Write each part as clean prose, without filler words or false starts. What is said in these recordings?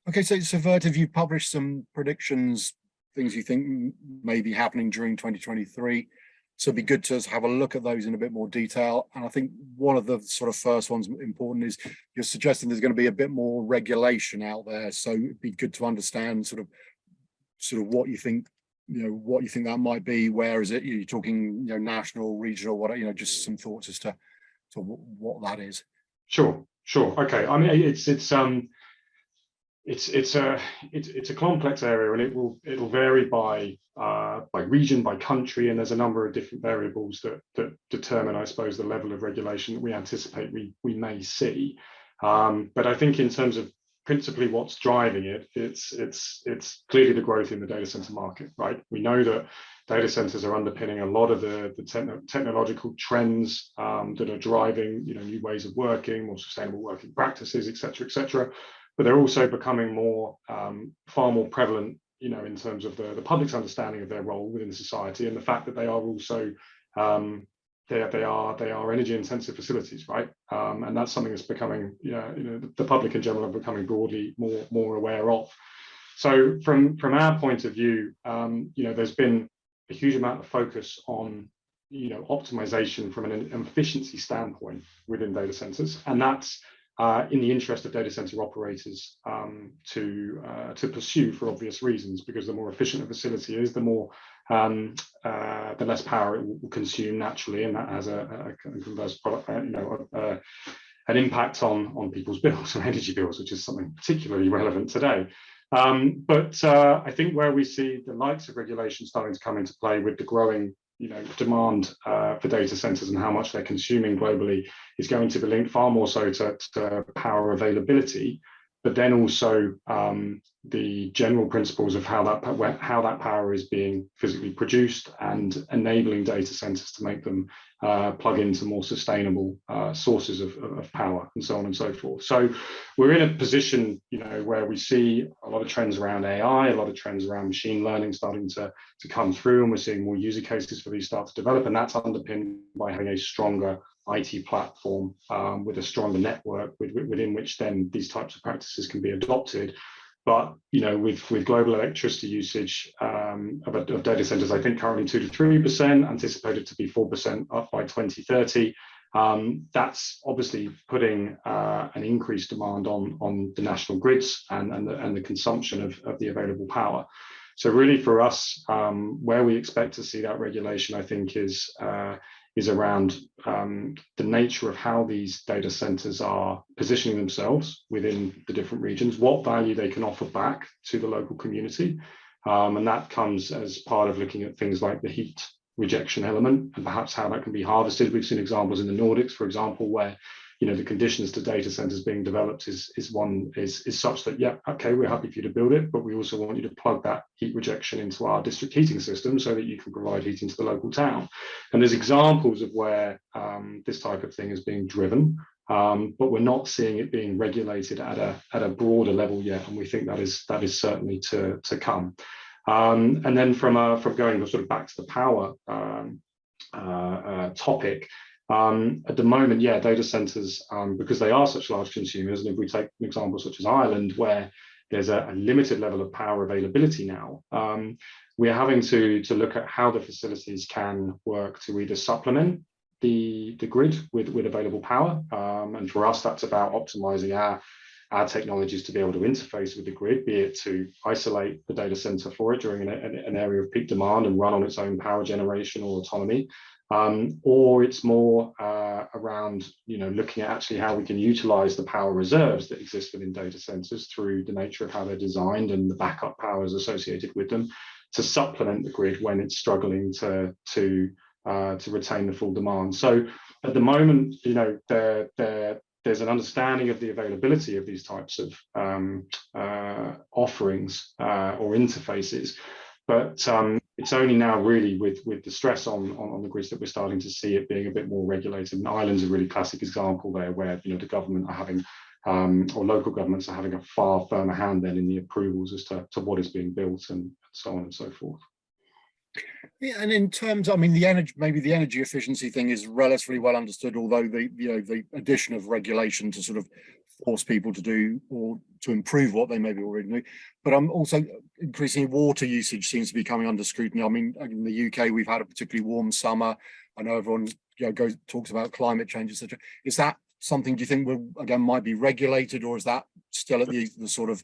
Okay, so Vertiv, you published some predictions, things you think may be happening during 2023. So it'd be good to have a look at those in a bit more detail. And I think one of the sort of first ones important is you're suggesting there's going to be a bit more regulation out there. So it'd be good to understand sort of what you think, what you think that might be. Where is it? You're talking, national, regional, what, just some thoughts as to what that is. Sure. Okay. I mean, it's a complex area, and it'll vary by region, by country, and there's a number of different variables that determine, I suppose, the level of regulation that we anticipate we may see. But I think in terms of principally what's driving it, it's clearly the growth in the data center market, right? We know that data centers are underpinning a lot of the technological trends that are driving, new ways of working, more sustainable working practices, et cetera, but they're also becoming far more prevalent, in terms of the public's understanding of their role within society, and the fact that they are also they are energy intensive facilities, right? And that's something that's becoming, the public in general are becoming broadly more aware of. So from our point of view, there's been a huge amount of focus on optimization from an efficiency standpoint within data centers, and that's in the interest of data center operators to pursue, for obvious reasons, because the more efficient a facility is, the less power it will consume naturally, and that has a converse product, an impact on people's bills and energy bills, which is something particularly relevant today. But I think where we see the likes of regulation starting to come into play with the growing demand for data centers and how much they're consuming globally is going to be linked far more so to power availability, but then also the general principles of how that power is being physically produced, and enabling data centers to make them plug into more sustainable sources of power, and so on and so forth. So we're in a position, where we see a lot of trends around AI, a lot of trends around machine learning starting to come through, and we're seeing more user cases for these start to develop, and that's underpinned by having a stronger IT platform with a stronger network within which then these types of practices can be adopted. But with global electricity usage of data centers, I think currently 2 to 3%, anticipated to be 4% up by 2030. That's obviously putting an increased demand on the national grids and the consumption of the available power. So really for us, where we expect to see that regulation, I think, is around the nature of how these data centers are positioning themselves within the different regions, what value they can offer back to the local community. And that comes as part of looking at things like the heat rejection element, and perhaps how that can be harvested. We've seen examples in the Nordics, for example, where the conditions to data centers being developed is such that, yeah, okay, we're happy for you to build it, but we also want you to plug that heat rejection into our district heating system so that you can provide heating to the local town. And there's examples of where this type of thing is being driven, but we're not seeing it being regulated at a broader level yet, and we think that is certainly to come. And then from going sort of back to the power topic. At the moment, yeah, data centers, because they are such large consumers, and if we take an example such as Ireland, where there's a limited level of power availability now, we're having to look at how the facilities can work to either supplement the grid with available power. And for us, that's about optimizing our technologies to be able to interface with the grid, be it to isolate the data center for it during an area of peak demand and run on its own power generation or autonomy. Or it's more around looking at actually how we can utilize the power reserves that exist within data centers through the nature of how they're designed and the backup powers associated with them to supplement the grid when it's struggling to retain the full demand. So at the moment, there's an understanding of the availability of these types of offerings or interfaces, but it's only now really with the stress on the grids that we're starting to see it being a bit more regulated. And Ireland's a really classic example there, where the government are having or local governments are having a far firmer hand then in the approvals as to what is being built and so on and so forth. Yeah, and in terms, the energy efficiency thing is relatively well understood, although the addition of regulation to sort of force people to do or to improve what they maybe already do. But also increasingly water usage seems to be coming under scrutiny. I mean, in the UK, we've had a particularly warm summer. I know everyone talks about climate change, etc. Is that something, do you think, will again might be regulated, or is that still at the sort of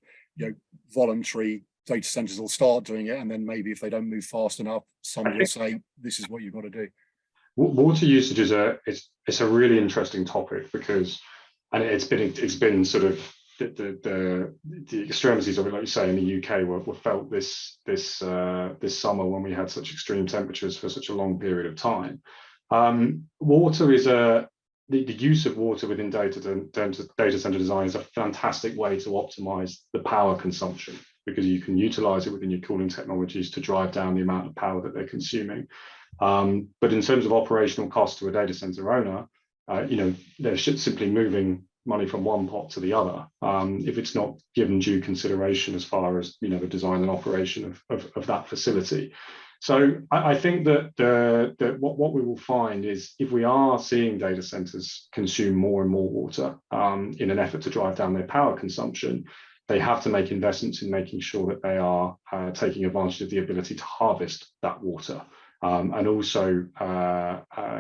voluntary data centers will start doing it, and then maybe if they don't move fast enough, someone will say this is what you've got to do? Water usage is it's a really interesting topic, because, and it's been sort of the extremities of it, like you say, in the UK were felt this summer when we had such extreme temperatures for such a long period of time. Water is the use of water within data center design is a fantastic way to optimize the power consumption, because you can utilize it within your cooling technologies to drive down the amount of power that they're consuming. But in terms of operational cost to a data center owner, they're simply moving money from one pot to the other if it's not given due consideration as far as the design and operation of that facility. So I think that what we will find is, if we are seeing data centers consume more and more water in an effort to drive down their power consumption, they have to make investments in making sure that they are taking advantage of the ability to harvest that water. And also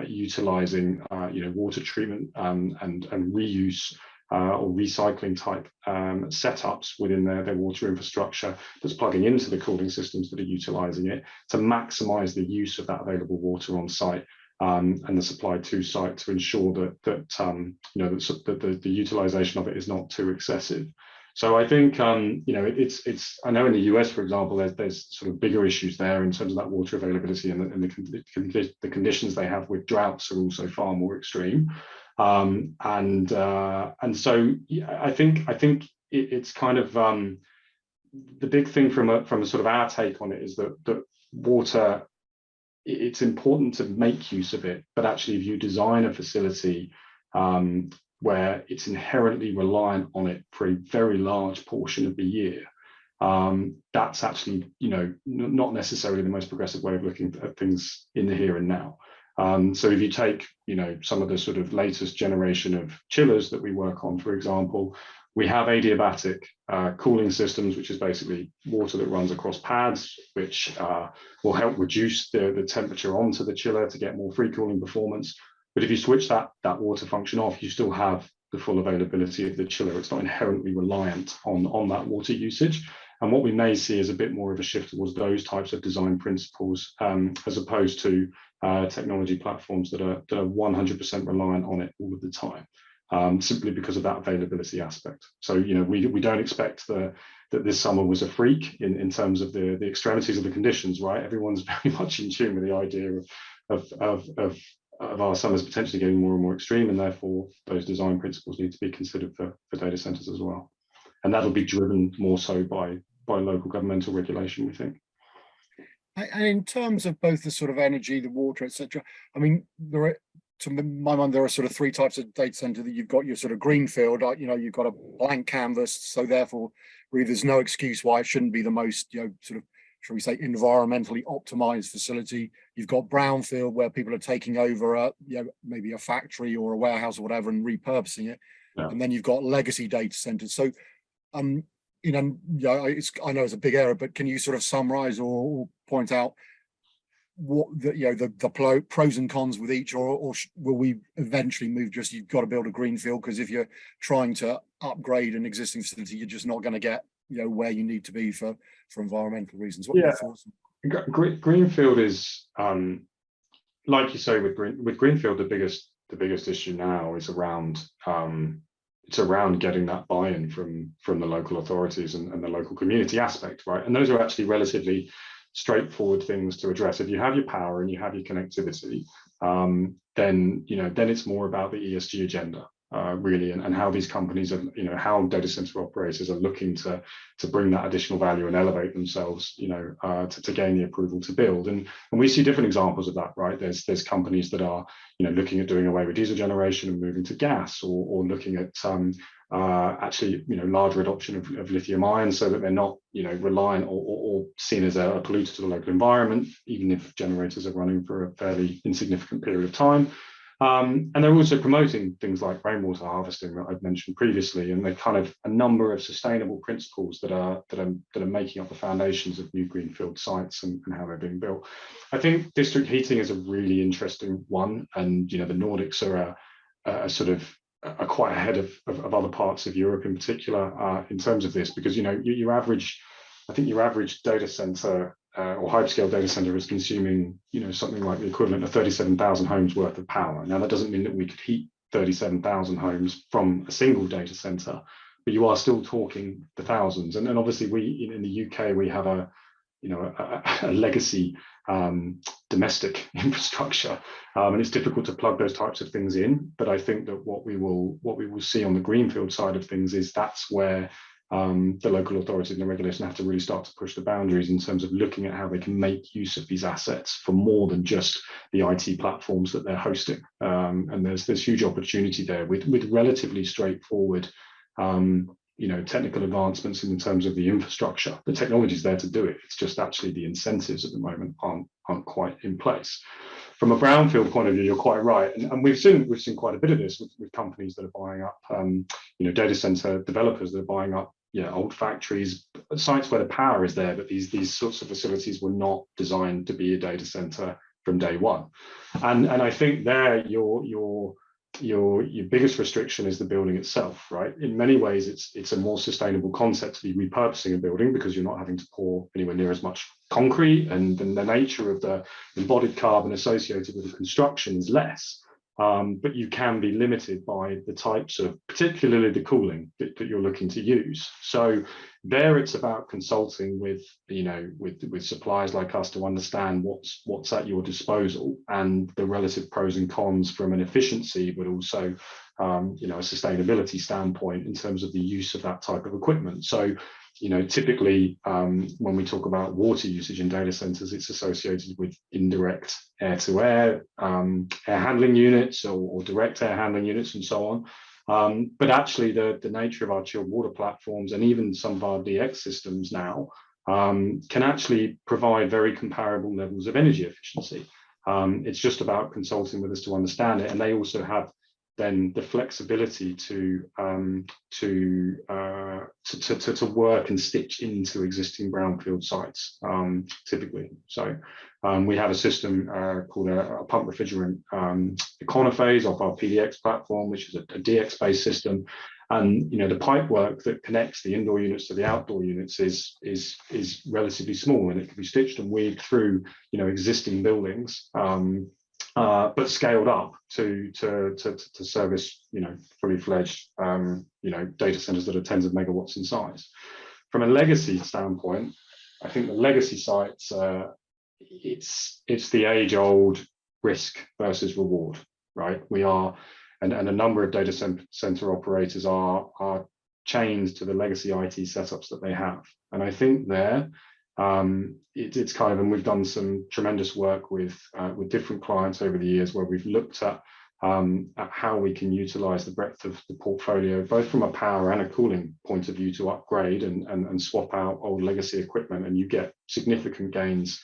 utilizing water treatment and reuse or recycling type setups within their water infrastructure that's plugging into the cooling systems that are utilizing it, to maximize the use of that available water on site and the supply to site, to ensure that the utilization of it is not too excessive. So I think it's I know in the US, for example, there's sort of bigger issues there in terms of that water availability, and the conditions they have with droughts are also far more extreme. And so I think it's kind of the big thing from a sort of our take on it is that water, it's important to make use of it, but actually if you design a facility where it's inherently reliant on it for a very large portion of the year, that's actually not necessarily the most progressive way of looking at things in the here and now. So if you take some of the sort of latest generation of chillers that we work on, for example, we have adiabatic cooling systems, which is basically water that runs across pads, which will help reduce the temperature onto the chiller to get more free cooling performance. But if you switch that water function off, you still have the full availability of the chiller. It's not inherently reliant on that water usage. And what we may see is a bit more of a shift towards those types of design principles, as opposed to technology platforms that are 100% reliant on it all of the time, simply because of that availability aspect. So we don't expect that this summer was a freak in terms of the extremities of the conditions, right? Everyone's very much in tune with the idea of our summers potentially getting more and more extreme, and therefore those design principles need to be considered for data centers as well. And that'll be driven more so by local governmental regulation, we think. And in terms of both the sort of energy, the water, etc., I mean, to my mind, there are sort of three types of data center. That you've got your sort of greenfield, you've got a blank canvas, so therefore really there's no excuse why it shouldn't be the most sort of, shall we say, environmentally optimized facility. You've got brownfield, where people are taking over maybe a factory or a warehouse or whatever and repurposing it. Yeah. And then you've got legacy data centers. So I know it's a big area, but can you sort of summarize or point out what the pros and cons with each, or will we eventually move you've got to build a greenfield, because if you're trying to upgrade an existing facility, you're just not going to get where you need to be for environmental reasons? What are your thoughts? Greenfield is, like you say, with greenfield, the biggest issue now is around getting that buy-in from the local authorities and the local community aspect, right? And those are actually relatively straightforward things to address. If you have your power and you have your connectivity, then it's more about the ESG agenda. Really, and how these companies are, how data center operators are looking to bring that additional value and elevate themselves, to gain the approval to build. And we see different examples of that, right? There's companies that are, looking at doing away with diesel generation and moving to gas, or looking at actually, larger adoption of lithium ion, so that they're not, reliant or seen as a polluter to the local environment, even if generators are running for a fairly insignificant period of time. And they're also promoting things like rainwater harvesting that I've mentioned previously, and they're kind of a number of sustainable principles that are making up the foundations of new greenfield sites and how they're being built. I think district heating is a really interesting one, and the Nordics are a sort of quite ahead of other parts of Europe in particular in terms of this, because your average data center or hyperscale data center is consuming something like the equivalent of 37,000 homes worth of power. Now that doesn't mean that we could heat 37,000 homes from a single data center, but you are still talking the thousands. And then obviously we in the UK we have a legacy domestic infrastructure, and it's difficult to plug those types of things in. But I think that what we will see on the greenfield side of things is that's where the local authorities and the regulation have to really start to push the boundaries in terms of looking at how they can make use of these assets for more than just the IT platforms that they're hosting. And there's huge opportunity there with relatively straightforward technical advancements in terms of the infrastructure. The technology is there to do it. It's just actually the incentives at the moment aren't quite in place. From a brownfield point of view, you're quite right, and we've seen quite a bit of this with companies that are buying up, data center developers that are buying up old factories, sites where the power is there, but these sorts of facilities were not designed to be a data center from day one. And I think there your biggest restriction is the building itself, right? In many ways, it's a more sustainable concept to be repurposing a building because you're not having to pour anywhere near as much concrete, and the nature of the embodied carbon associated with the construction is less. But you can be limited by the types of, particularly the cooling that you're looking to use. So there, it's about consulting with suppliers like us to understand what's at your disposal and the relative pros and cons from an efficiency, but also a sustainability standpoint in terms of the use of that type of equipment. So typically when we talk about water usage in data centers, it's associated with indirect air-to-air air handling units or direct air handling units and so on. But actually the nature of our chilled water platforms and even some of our DX systems now can actually provide very comparable levels of energy efficiency. It's just about consulting with us to understand it, and they also have then the flexibility to work and stitch into existing brownfield sites, typically. So we have a system called a pump refrigerant econophase off our PDX platform, which is a DX-based system. And the pipe work that connects the indoor units to the outdoor units is relatively small, and it can be stitched and weaved through existing buildings. But scaled up to service fully fledged data centers that are tens of megawatts in size. From a legacy standpoint, I think the legacy sites it's the age-old risk versus reward, right? We are, and a number of data center operators are chained to the legacy IT setups that they have, and I think there. It's kind of, and we've done some tremendous work with different clients over the years where we've looked at how we can utilize the breadth of the portfolio, both from a power and a cooling point of view, to upgrade and swap out old legacy equipment, and you get significant gains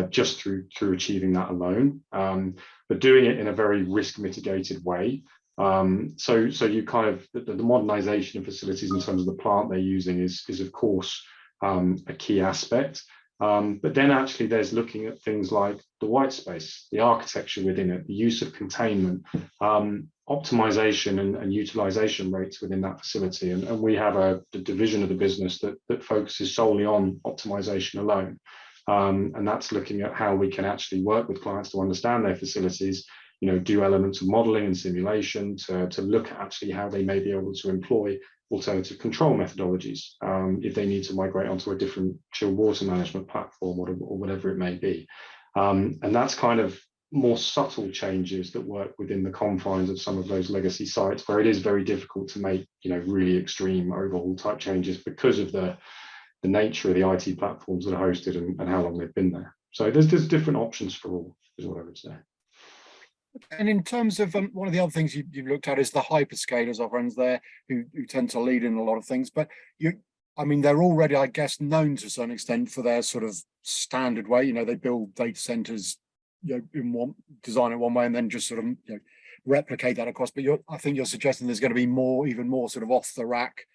just through achieving that alone, but doing it in a very risk mitigated way. So you kind of the modernization of facilities in terms of the plant they're using is of course a key aspect, but then actually there's looking at things like the white space, the architecture within it, the use of containment, optimization and utilization rates within that facility, and we have a division of the business that focuses solely on optimization alone, and that's looking at how we can actually work with clients to understand their facilities, do elements of modeling and simulation to look at actually how they may be able to employ alternative control methodologies if they need to migrate onto a different chilled water management platform or whatever it may be. And that's kind of more subtle changes that work within the confines of some of those legacy sites where it is very difficult to make really extreme overhaul type changes because of the nature of the IT platforms that are hosted and how long they've been there. So there's different options for all, is what I would say. And in terms of one of the other things you've looked at is the hyperscalers, our friends there, who tend to lead in a lot of things. But they're already, I guess, known to a certain extent for their sort of standard way. They build data centers in one design it one way and then just sort of replicate that across. But I think you're suggesting there's going to be even more sort of off the rack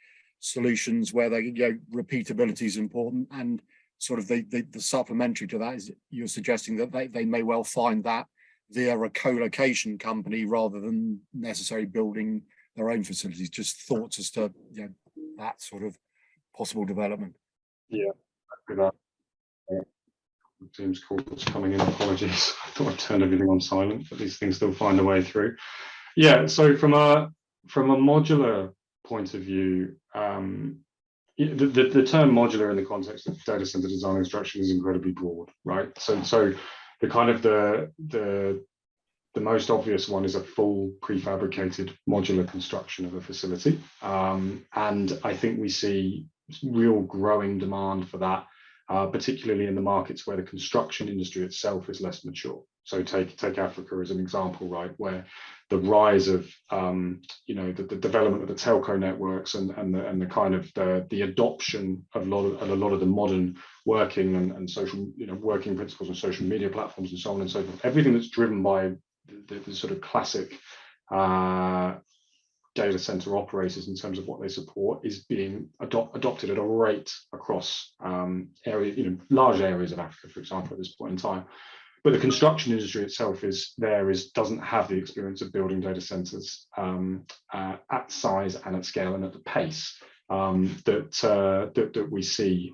solutions where repeatability is important, and sort of the supplementary to that is you're suggesting that they may well find that via a co-location company rather than necessarily building their own facilities. Just thoughts as to that sort of possible development. Yeah, that. Team's call that's coming in. Apologies, I thought I'd turned everything on silent, but these things still find a way through. Yeah, so from a modular point of view, the term modular in the context of data center design and construction is incredibly broad, right? So the kind of the most obvious one is a full prefabricated modular construction of a facility, and I think we see real growing demand for that. Particularly in the markets where the construction industry itself is less mature. So take Africa as an example, right, where the rise of the development of the telco networks and the kind of the adoption of a lot of the modern working and social working principles and social media platforms and so on and so forth. Everything that's driven by the sort of classic data center operators in terms of what they support is being adopted at a rate across large areas of Africa, for example, at this point in time. But the construction industry itself doesn't have the experience of building data centers at size and at scale and at the pace that we see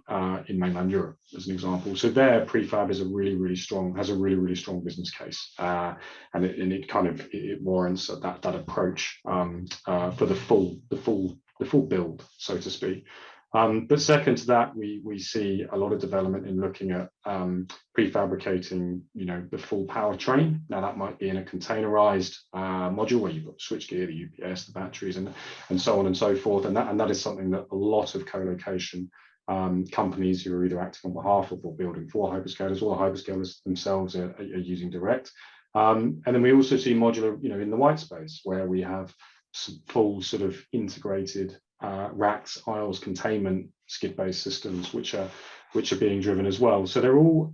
in mainland Europe, as an example. So there, prefab has a really strong business case, and it warrants that approach for the full build, so to speak. But second to that, we see a lot of development in looking at prefabricating, the full powertrain. Now that might be in a containerized module where you've got the switchgear, the UPS, the batteries, and so on and so forth. And that is something that a lot of co-location companies who are either acting on behalf of or building for hyperscalers, or the hyperscalers themselves are using direct. And then we also see modular, in the white space where we have full sort of integrated racks, aisles, containment, skid-based systems, which are being driven as well. So they're all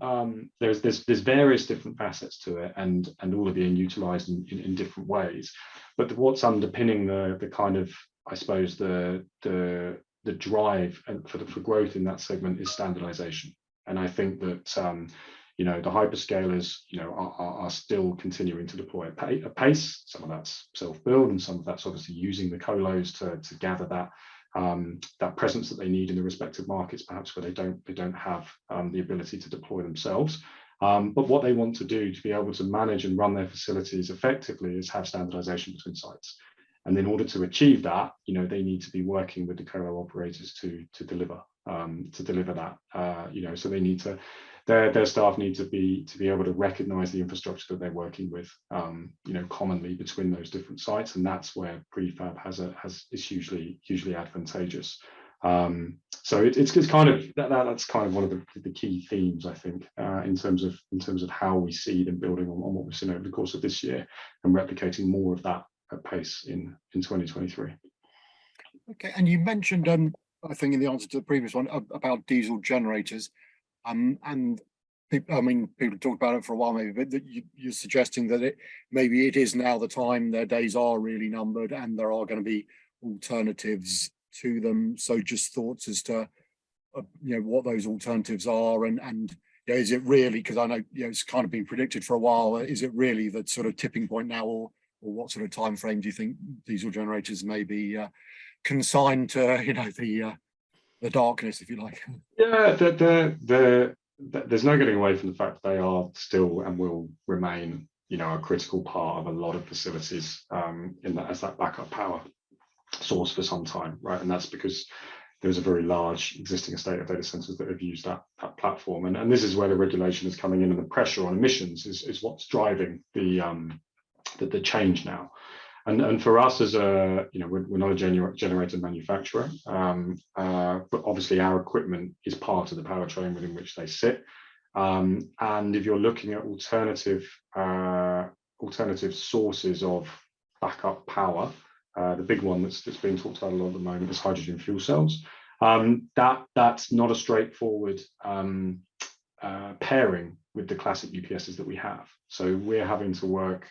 there's various different facets to it, and all are being utilised in different ways. But what's underpinning the kind of, I suppose, the drive for growth in that segment is standardisation. And I think that the hyperscalers are still continuing to deploy at pace. Some of that's self-build, and some of that's obviously using the colos to gather that presence that they need in the respective markets, perhaps where they don't have the ability to deploy themselves. But what they want to do to be able to manage and run their facilities effectively is have standardization between sites. And in order to achieve that, they need to be working with the colo operators to deliver that. So they need to. Their staff need to be able to recognise the infrastructure that they're working with, commonly between those different sites, and that's where prefab is hugely advantageous. So it's kind of that's kind of one of the key themes, I think, in terms of how we see them building on what we've seen over the course of this year and replicating more of that at pace in 2023. Okay, and you mentioned, I think in the answer to the previous one about diesel generators. And people talked about it for a while, maybe, but you're suggesting that maybe it is now the time, their days are really numbered, and there are going to be alternatives to them. So just thoughts as to what those alternatives are, and is it really, because I know it's kind of been predicted for a while, is it really the sort of tipping point now, or what sort of time frame do you think diesel generators may be consigned to the darkness, if you like? Yeah, there's no getting away from the fact that they are still and will remain, a critical part of a lot of facilities as that backup power source for some time, right? And that's because there's a very large existing estate of data centers that have used that platform, and this is where the regulation is coming in, and the pressure on emissions is what's driving the change now. And for us, as we're not a generator manufacturer, but obviously our equipment is part of the powertrain within which they sit. And if you're looking at alternative sources of backup power, the big one that's being talked about a lot at the moment is hydrogen fuel cells. That's not a straightforward pairing the classic UPSs that we have. So we're having to work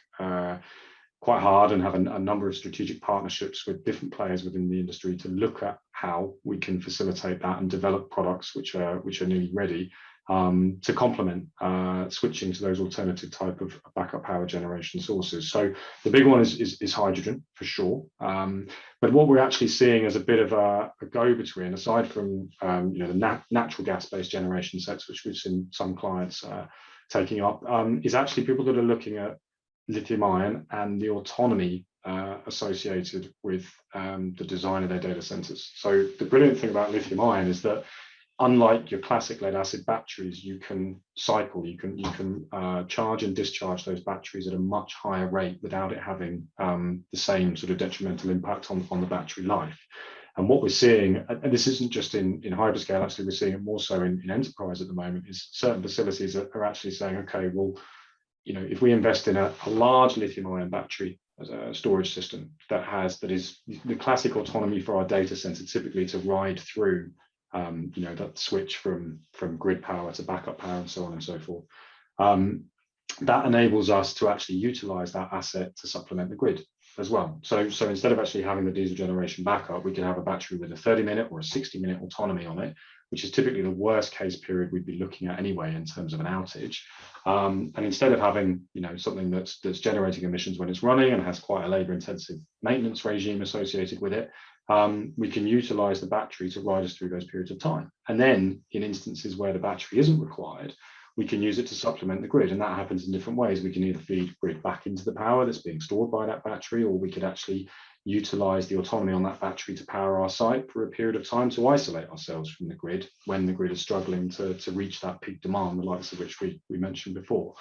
quite hard and have a number of strategic partnerships with different players within the industry to look at how we can facilitate that and develop products which are nearly ready to complement switching to those alternative type of backup power generation sources. So the big one is hydrogen for sure. But what we're actually seeing as a bit of a go-between, aside from the natural gas-based generation sets, which we've seen some clients taking up, is actually people that are looking at lithium ion and the autonomy associated with the design of their data centers. So the brilliant thing about lithium ion is that unlike your classic lead acid batteries, you can cycle, you can charge and discharge those batteries at a much higher rate without it having the same sort of detrimental impact on the battery life. And what we're seeing, and this isn't just in hyperscale, actually we're seeing it more so in enterprise at the moment, is certain facilities are actually saying, okay, well, if we invest in a large lithium ion battery as a storage system that is the classic autonomy for our data center, typically to ride through that switch from grid power to backup power and so on and so forth, that enables us to actually utilize that asset to supplement the grid as well. So instead of actually having the diesel generation backup, we can have a battery with a 30-minute or a 60-minute autonomy on it, which is typically the worst case period we'd be looking at anyway in terms of an outage. And instead of having something that's generating emissions when it's running and has quite a labor-intensive maintenance regime associated with it, we can utilize the battery to ride us through those periods of time. And then in instances where the battery isn't required, we can use it to supplement the grid. And that happens in different ways. We can either feed grid back into the power that's being stored by that battery, or we could actually utilize the autonomy on that battery to power our site for a period of time to isolate ourselves from the grid when the grid is struggling to reach that peak demand, the likes of which we mentioned before.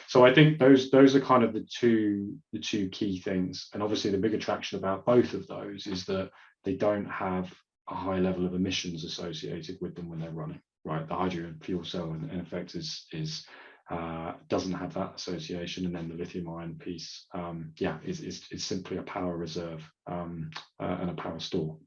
So I think those are kind of the two key things. And obviously the big attraction about both of those is that they don't have a high level of emissions associated with them when they're running, right? The hydrogen fuel cell in effect doesn't have that association, and then the lithium ion piece, is simply a power reserve and a power store.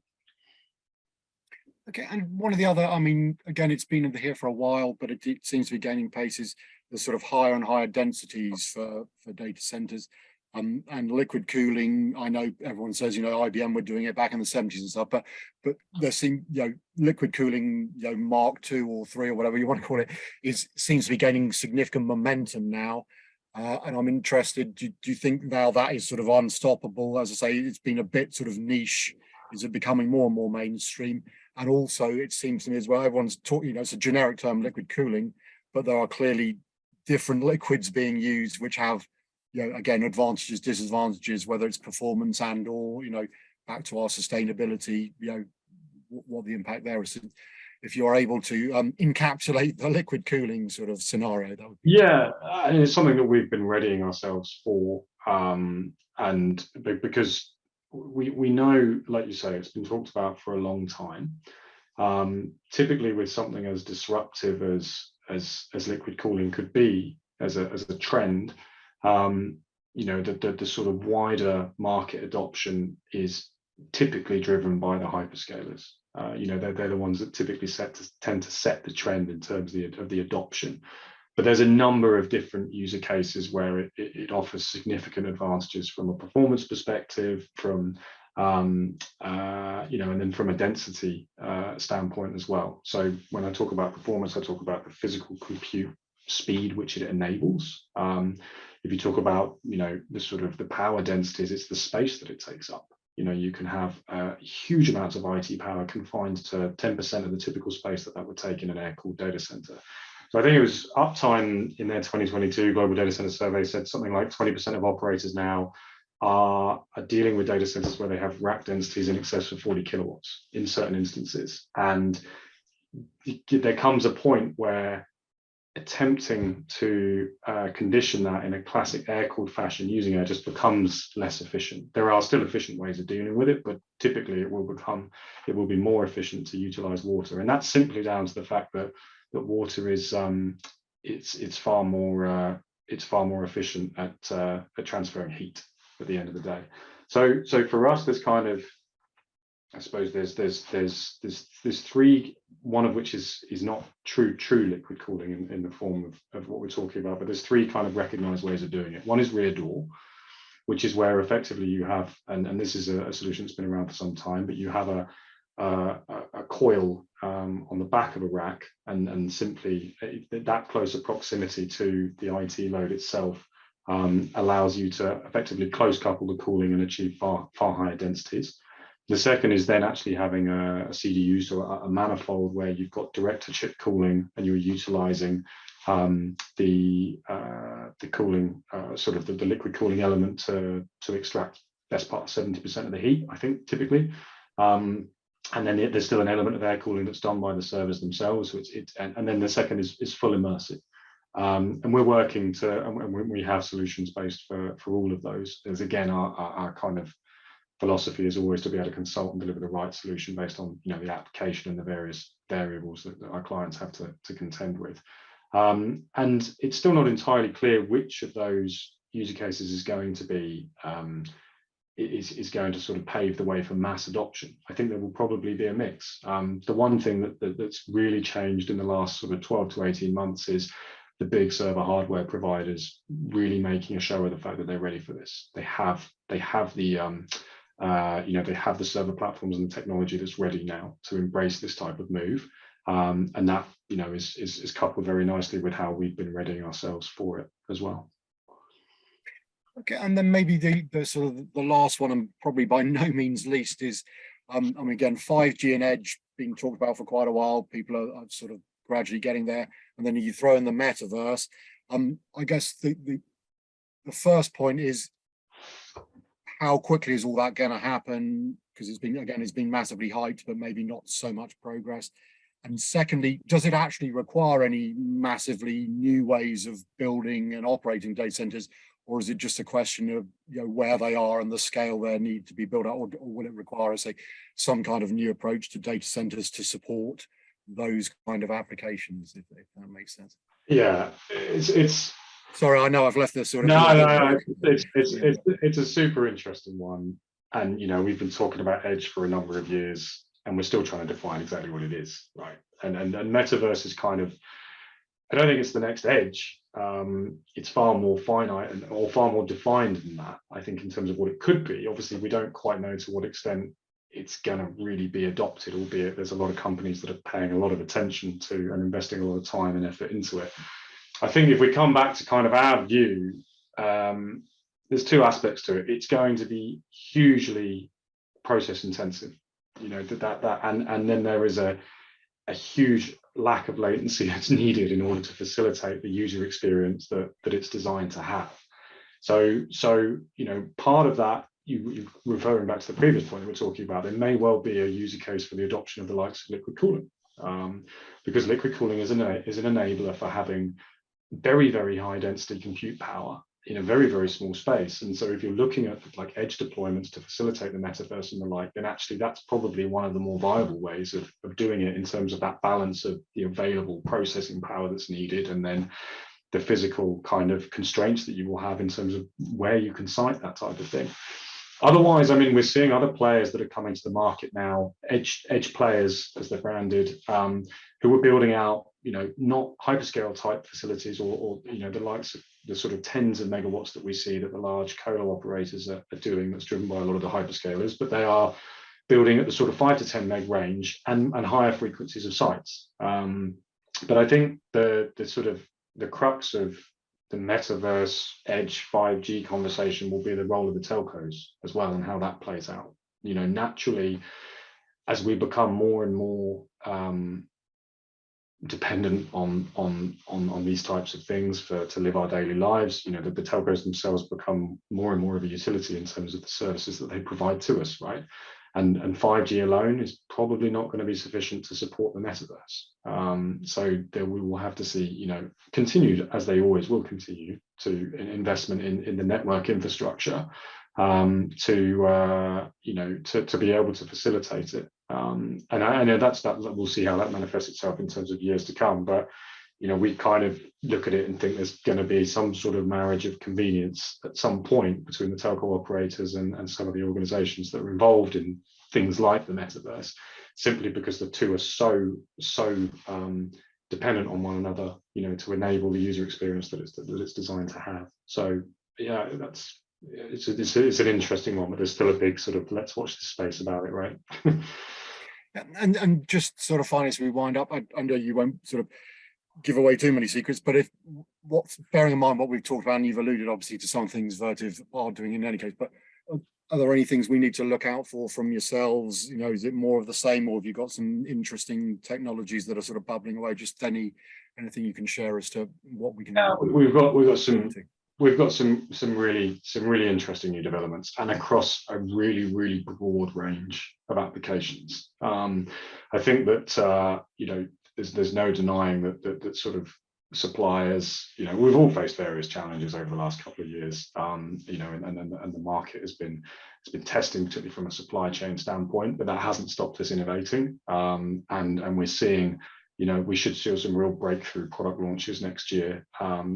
Okay, and one of the other, I mean, again, it's been here for a while, but it seems to be gaining pace, is the sort of higher and higher densities for data centers. And liquid cooling, I know everyone says, IBM were doing it back in the 70s and stuff, but there seem, liquid cooling, Mark II or III or whatever you want to call it, seems to be gaining significant momentum now. And I'm interested, do you think now that is sort of unstoppable? As I say, it's been a bit sort of niche. Is it becoming more and more mainstream? And also it seems to me as well, everyone's talking, it's a generic term, liquid cooling, but there are clearly different liquids being used which have, again, advantages, disadvantages, whether it's performance and or, back to our sustainability, what the impact there is. If you're able to encapsulate the liquid cooling sort of scenario, that would be it's something that we've been readying ourselves for, and because we know, like you say, it's been talked about for a long time. Typically with something as disruptive as liquid cooling could be as a trend, the sort of wider market adoption is typically driven by the hyperscalers. They're the ones that typically tend to set the trend in terms of the adoption. But there's a number of different user cases where it offers significant advantages from a performance perspective, from and then from a density standpoint as well. So when I talk about performance, I talk about the physical compute speed which it enables. If you talk about the sort of the power densities, it's the space that it takes up. You can have huge amounts of IT power confined to 10% of the typical space that would take in an air-cooled data center. So I think it was Uptime in their 2022 Global Data Center Survey said something like 20% of operators now are dealing with data centers where they have rack densities in excess of 40 kilowatts in certain instances. And there comes a point where attempting to condition that in a classic air-cooled fashion using air just becomes less efficient. There are still efficient ways of dealing with it, but typically it will be more efficient to utilize water. And that's simply down to the fact that water is it's far more efficient at transferring heat at the end of the day. So for us, there's kind of I suppose there's three, one of which is not true liquid cooling in the form of what we're talking about, but there's three kind of recognized ways of doing it. One is rear door, which is where effectively you have, and this is a solution that's been around for some time, but you have a coil on the back of a rack, and simply that closer proximity to the IT load itself allows you to effectively close couple the cooling and achieve far higher densities. The second is then actually having a CDU, so a manifold where you've got direct to chip cooling, and you're utilizing the cooling, sort of the liquid cooling element to extract best part of 70% of the heat, I think, typically. And then there's still an element of air cooling that's done by the servers themselves. So and then the second is full immersive. And we're working and we have solutions based for all of those. As again, our kind of philosophy is always to be able to consult and deliver the right solution based on, you know, the application and the various variables that our clients have to contend with. And it's still not entirely clear which of those user cases is going to be is going to sort of pave the way for mass adoption. I think there will probably be a mix. The one thing that's really changed in the last sort of 12 to 18 months is the big server hardware providers really making a show of the fact that they're ready for this. They have the they have the server platforms and the technology that's ready now to embrace this type of move, and that, you know, is coupled very nicely with how we've been readying ourselves for it as well. Okay, and then maybe the sort of the last one, and probably by no means least, is I mean, again, 5G and edge being talked about for quite a while. People are sort of gradually getting there, and then you throw in the metaverse. I guess the first point is, how quickly is all that going to happen? Because it's been massively hyped, but maybe not so much progress. And secondly, does it actually require any massively new ways of building and operating data centers, or is it just a question of, you know, where they are and the scale they need to be built out, or will it require, say, some kind of new approach to data centers to support those kind of applications, if that makes sense? Yeah, it's sorry, I know I've left this sort of no, it's a super interesting one, and you know, we've been talking about edge for a number of years, and we're still trying to define exactly what it is, right? And metaverse is kind of, I don't think it's the next edge. It's far more finite or far more defined than that, I think, in terms of what it could be. Obviously, we don't quite know to what extent it's going to really be adopted, albeit there's a lot of companies that are paying a lot of attention to and investing a lot of time and effort into it. I think if we come back to kind of our view, there's two aspects to it. It's going to be hugely process intensive, you know, and then there is a huge lack of latency that's needed in order to facilitate the user experience that it's designed to have. So you know, part of that, you referring back to the previous point that we're talking about, there may well be a user case for the adoption of the likes of liquid cooling, because liquid cooling is an enabler for having very, very high density compute power in a very, very small space. And so if you're looking at like edge deployments to facilitate the metaverse and the like, then actually that's probably one of the more viable ways of doing it, in terms of that balance of the available processing power that's needed, and then the physical kind of constraints that you will have in terms of where you can site that type of thing. Otherwise, I mean, we're seeing other players that are coming to the market now, edge players as they're branded, who are building out, you know, not hyperscale type facilities, or you know, the likes of the sort of tens of megawatts that we see that the large colo operators are doing, that's driven by a lot of the hyperscalers, but they are building at the sort of 5 to 10 meg range and higher frequencies of sites. But I think the sort of the crux of the metaverse edge 5G conversation will be the role of the telcos as well, and how that plays out. You know, naturally, as we become more and more dependent on these types of things to live our daily lives, you know, the telcos themselves become more and more of a utility in terms of the services that they provide to us, right? And 5G alone is probably not going to be sufficient to support the metaverse. So there we will have to see, you know, continued, as they always will continue, to investment in the network infrastructure to be able to facilitate it. And I know that we'll see how that manifests itself in terms of years to come. But you know, we kind of look at it and think there's going to be some sort of marriage of convenience at some point between the telco operators and some of the organizations that are involved in things like the metaverse, simply because the two are so dependent on one another, to enable the user experience that it's designed to have. So yeah, it's an interesting one, but there's still a big sort of let's watch this space about it, right? And just sort of finally, as we wind up, I know you won't sort of give away too many secrets, but what's bearing in mind what we've talked about, and you've alluded obviously to some things Vertiv are doing in any case, but are there any things we need to look out for from yourselves? Is it more of the same, or have you got some interesting technologies that are sort of bubbling away? Just anything you can share as to what we can. We've got some really interesting new developments, and across a really broad range of applications. I think that there's no denying that sort of suppliers, we've all faced various challenges over the last couple of years, and the market has been testing, particularly from a supply chain standpoint, but that hasn't stopped us innovating, and we're seeing, we should see some real breakthrough product launches next year,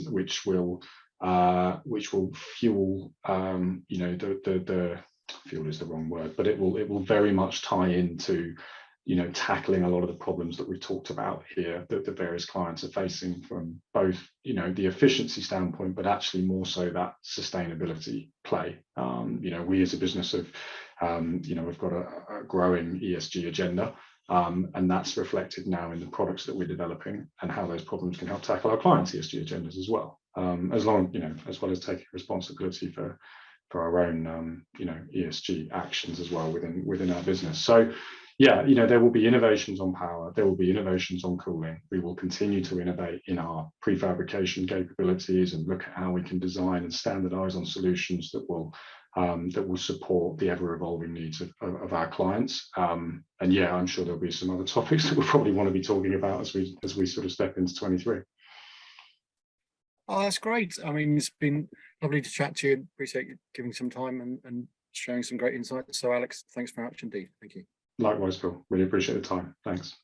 which will fuel, the fuel is the wrong word, but it will very much tie into tackling a lot of the problems that we've talked about here that the various clients are facing from both, the efficiency standpoint, but actually more so that sustainability play. We as a business have, we've got a growing ESG agenda, and that's reflected now in the products that we're developing and how those problems can help tackle our clients' ESG agendas as well. As well as taking responsibility for our own, ESG actions as well within our business. So, yeah, there will be innovations on power, there will be innovations on cooling. We will continue to innovate in our prefabrication capabilities and look at how we can design and standardize on solutions that will support the ever-evolving needs of our clients. And yeah, I'm sure there'll be some other topics that we'll probably want to be talking about as we sort of step into 23. Oh, that's great. I mean, it's been lovely to chat to you. Appreciate you giving some time and sharing some great insights. So Alex, thanks very much indeed. Thank you. Likewise, Phil. Really appreciate the time. Thanks.